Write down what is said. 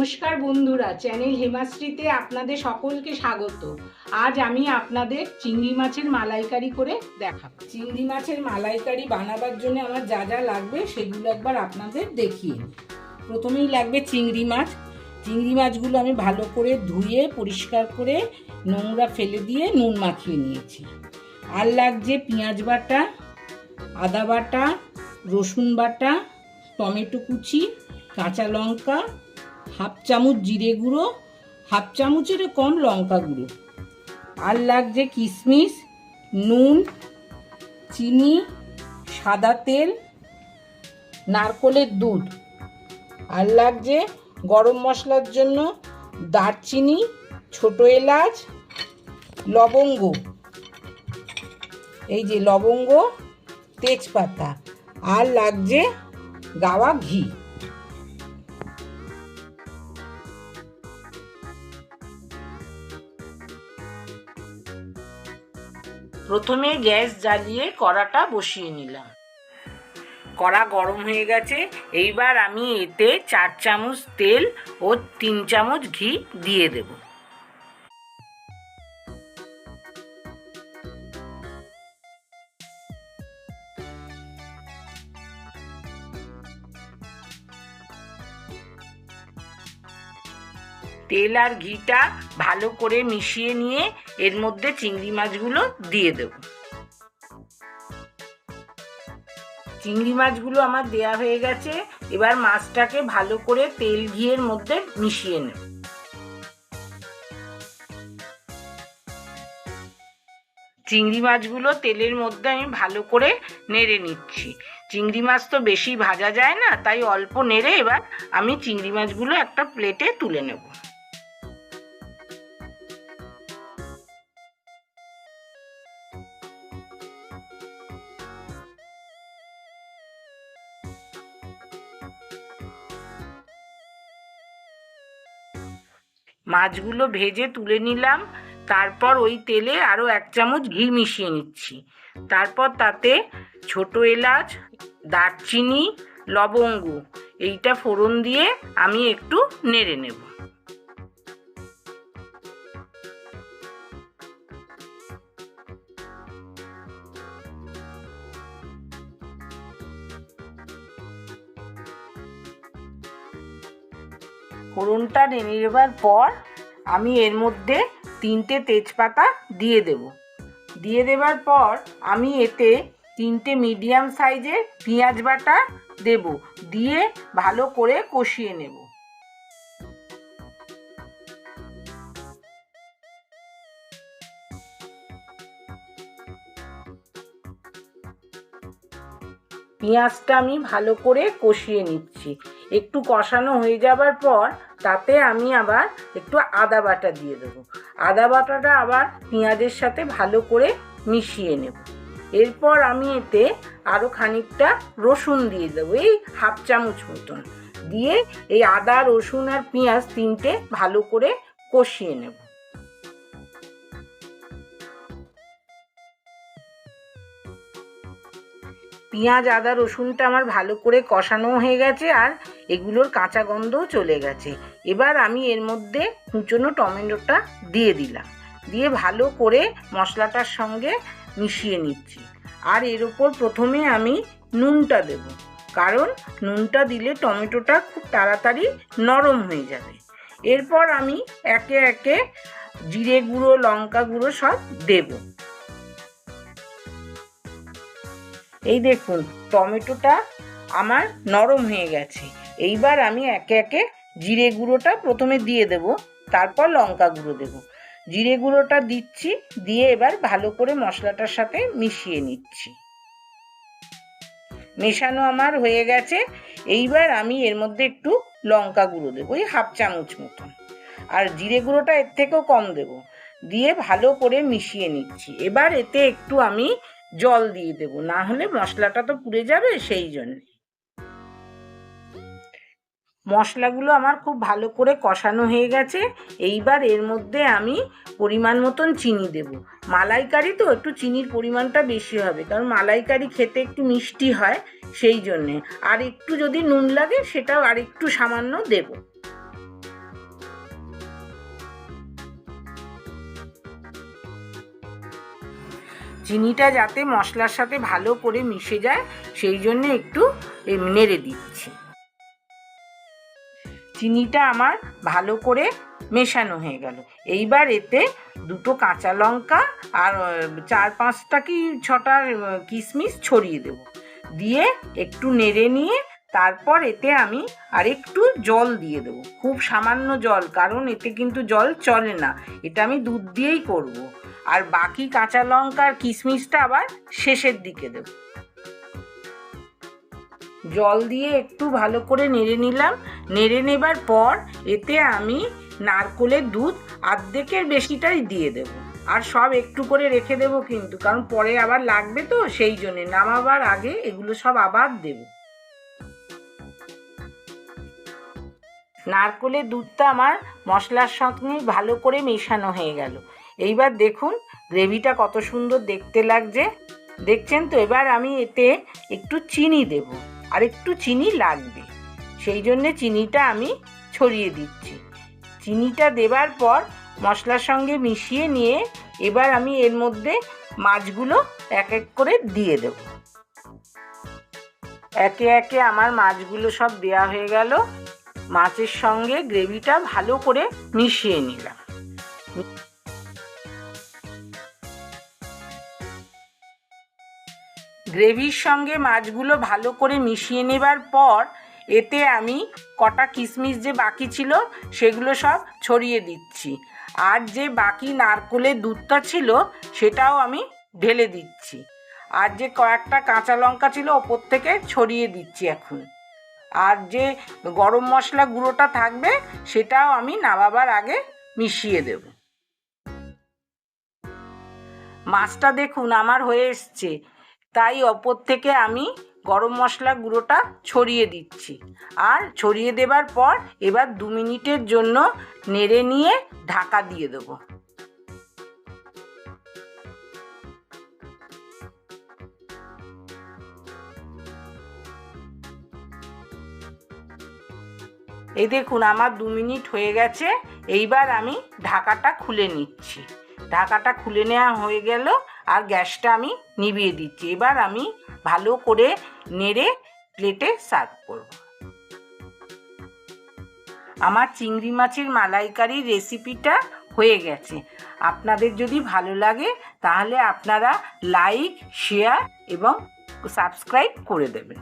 নমস্কার বন্ধুরা, চ্যানেল হেমাশ্রীতে আপনাদের সকলকে স্বাগত। আজ আমি আপনাদের চিংড়ি মাছের মালাইকারি করে দেখাবো। চিংড়ি মাছের মালাইকারি বানাবার জন্য আমার যা যা লাগবে সেগুলো একবার আপনাদের দেখিয়ে নিই। প্রথমেই লাগবে চিংড়ি মাছ। চিংড়ি মাছগুলো আমি ভালো করে ধুয়ে পরিষ্কার করে নোংরা ফেলে দিয়ে নুন মাখিয়ে নিয়েছি। আর লাগছে পেঁয়াজ বাটা, আদা বাটা, রসুন বাটা, টমেটো কুচি, কাঁচা লঙ্কা, হাফ চামচ জিরে গুঁড়ো, হাফ চামচেরও কম লঙ্কা গুঁড়ো। আর লাগছে কিশমিশ, নুন, চিনি, সাদা তেল, নারকেলের দুধ। আর লাগছে গরম মশলার জন্য দারচিনি, ছোট এলাচ, লবঙ্গ, এই যে লবঙ্গ, তেজপাতা। আর লাগছে গাওয়া ঘি। প্রথমে গ্যাস জ্বালিয়ে কড়াটা বসিয়ে নিলাম। কড়া গরম হয়ে গেছে। এইবার আমি এতে 4 চামচ তেল ও 3 চামচ ঘি দিয়ে দেব। তেল আর ঘিটা ভালো করে মিশিয়ে নিয়ে এর মধ্যে চিংড়ি মাছগুলো দিয়ে দেব। চিংড়ি মাছগুলো আমার দেয়া হয়ে গেছে। এবার মাছটাকে ভালো করে তেল ঘিয়ের মধ্যে মিশিয়ে নেব। চিংড়ি মাছগুলো তেলের মধ্যে আমি ভালো করে নেড়ে নিচ্ছি। চিংড়ি মাছ তো বেশি ভাজা যায় না, তাই অল্প নেড়ে এবার আমি চিংড়ি মাছগুলো একটা প্লেটে তুলে নেব। মাছগুলো ভেজে তুলে নিলাম। তারপর ওই তেলে আরও 1 চামচ ঘি মিশিয়ে নিচ্ছি। তারপর তাতে ছোট এলাচ, দারচিনি, লবঙ্গ এইটা ফোড়ন দিয়ে আমি একটু নেড়ে নেব। ফোড়নটা নেড়ে নেবার পর আমি এর মধ্যে 3টে তেজপাতা দিয়ে দেব। দিয়ে দেবার পর আমি এতে 3টে মিডিয়াম সাইজের পেঁয়াজ বাটা দেব। দিয়ে ভালো করে কষিয়ে নেব। পেঁয়াজটা আমি ভালো করে কষিয়ে নিচ্ছি। একটু কষানো হয়ে যাবার পর তাতে আমি আবার একটু আদা বাটা দিয়ে দেবো। আদা বাটাটা আবার পেঁয়াজের সাথে ভালো করে মিশিয়ে নেব। এরপর আমি এতে আরও খানিকটা রসুন দিয়ে দেবো, এই হাফ চামচ মতন। দিয়ে এই আদা, রসুন আর পেঁয়াজ 3টে ভালো করে কষিয়ে নেব। পেঁয়াজ, আদা, রসুনটা আমার ভালো করে কষানো হয়ে গেছে আর এগুলোর কাঁচা গন্ধও চলে গেছে। এবার আমি এর মধ্যে কুচনো টমেটোটা দিয়ে দিলাম। দিয়ে ভালো করে মশলাটার সঙ্গে মিশিয়ে নিচ্ছি। আর এর ওপর প্রথমে আমি নুনটা দেব, কারণ নুনটা দিলে টমেটোটা খুব তাড়াতাড়ি নরম হয়ে যাবে। এরপর আমি একে একে জিরে গুঁড়ো, লঙ্কা গুঁড়ো সব দেব। এই দেখুন টমেটোটা আমার নরম হয়ে গেছে। এইবার আমি একে একে জিরে গুঁড়োটা প্রথমে দিয়ে দেব, তারপর লঙ্কা গুঁড়ো দেব। জিরে গুঁড়োটা দিচ্ছি, দিয়ে এবার ভালো করে মশলাটার সাথে মিশিয়ে নিচ্ছি। মেশানো আমার হয়ে গেছে। এইবার আমি এর মধ্যে একটু লঙ্কা গুঁড়ো দেবো, ওই হাফ চামচ মতন। আর জিরে গুঁড়োটা এর থেকেও কম দেব। দিয়ে ভালো করে মিশিয়ে নিচ্ছি। এবার এতে একটু আমি জল দিয়ে দেব, না হলে মশলাটা তো পুড়ে যাবে, সেই জন্য। মশলাগুলো আমার খুব ভালো করে কষানো হয়ে গেছে। এইবার এর মধ্যে আমি পরিমাণ মতন চিনি দেব। মালাইকারি তো একটু চিনির পরিমাণটা বেশি হবে, কারণ মালাইকারি খেতে একটু মিষ্টি হয়, সেই জন্যে। আর একটু যদি নুন লাগে সেটাও আর একটু সামান্য দেব। চিনিটা যাতে মশলার সাথে ভালো করে মিশে যায় সেই জন্য একটু নেড়ে দিচ্ছি। চিনিটা আমার ভালো করে মেশানো হয়ে গেল। এইবার এতে 2টো কাঁচা লঙ্কা আর 4-5টা কি 6টা কিশমিশ ছড়িয়ে দেব। দিয়ে একটু নেড়ে নিয়ে তারপর এতে আমি আরেকটু জল দিয়ে দেবো, খুব সামান্য জল, কারণ এতে কিন্তু জল চলে না, এটা আমি দুধ দিয়েই করব। আর বাকি কাঁচা লঙ্কা আর কিশমিশটা আবার শেষের দিকে দেব। জল দিয়ে একটু ভালো করে নেড়ে নিলাম। নেড়ে নেবার পর এতে আমি নারকেলের দুধ অর্ধেকের বেশিটাই দিয়ে দেব। আর সব একটু করে রেখে দেব কিন্তু, কারণ পরে আবার লাগবে তো, সেই জন্যে নামাবার আগে এগুলো সব আবার দেব। নারকেলের দুধটা আমার মশলার সঙ্গে ভালো করে মেশানো হয়ে গেল। এইবার দেখুন গ্রেভিটা কত সুন্দর দেখতে লাগছে, দেখছেন তো? এবার আমি এতে একটু চিনি দেব, আর একটু চিনি লাগবে, সেই জন্যে চিনিটা আমি ছড়িয়ে দিচ্ছি। চিনিটা দেবার পর মশলার সঙ্গে মিশিয়ে নিয়ে এবার আমি এর মধ্যে মাছগুলো এক এক করে দিয়ে দেব। একে একে আমার মাছগুলো সব দেয়া হয়ে গেল। মাছের সঙ্গে গ্রেভিটা ভালো করে মিশিয়ে নিলাম। গ্রেভির সঙ্গে মাছগুলো ভালো করে মিশিয়ে নেবার পর এতে আমি কটা কিশমিশ যে বাকি ছিল সেগুলো সব ছড়িয়ে দিচ্ছি। আর যে বাকি নারকেলের দুধটা ছিল সেটাও আমি ঢেলে দিচ্ছি। আর যে কয়েকটা কাঁচা লঙ্কা ছিল ওপর থেকে ছড়িয়ে দিচ্ছি এখন। আর যে গরম মশলা গুঁড়োটা থাকবে সেটাও আমি নামাবার আগে মিশিয়ে দেব। মাছটা দেখুন আমার হয়ে এসছে, তাই ওপর থেকে আমি গরম মশলা গুঁড়োটা ছড়িয়ে দিচ্ছি। আর ছড়িয়ে দেবার পর এবার 2 মিনিটের জন্য নেড়ে নিয়ে ঢাকা দিয়ে দেব। এই দেখুন আমার 2 মিনিট হয়ে গেছে। এইবার আমি ঢাকাটা খুলে নিচ্ছি। ঢাকাটা খুলে নেওয়া হয়ে গেল আর গ্যাসটা আমি নিভিয়ে দিচ্ছি। এবার আমি ভালো করে নেড়ে প্লেটে সার্ভ করব। আমার চিংড়ি মাছের মালাইকারি রেসিপিটা হয়ে গেছে। আপনাদের যদি ভালো লাগে তাহলে আপনারা লাইক, শেয়ার এবং সাবস্ক্রাইব করে দেবেন।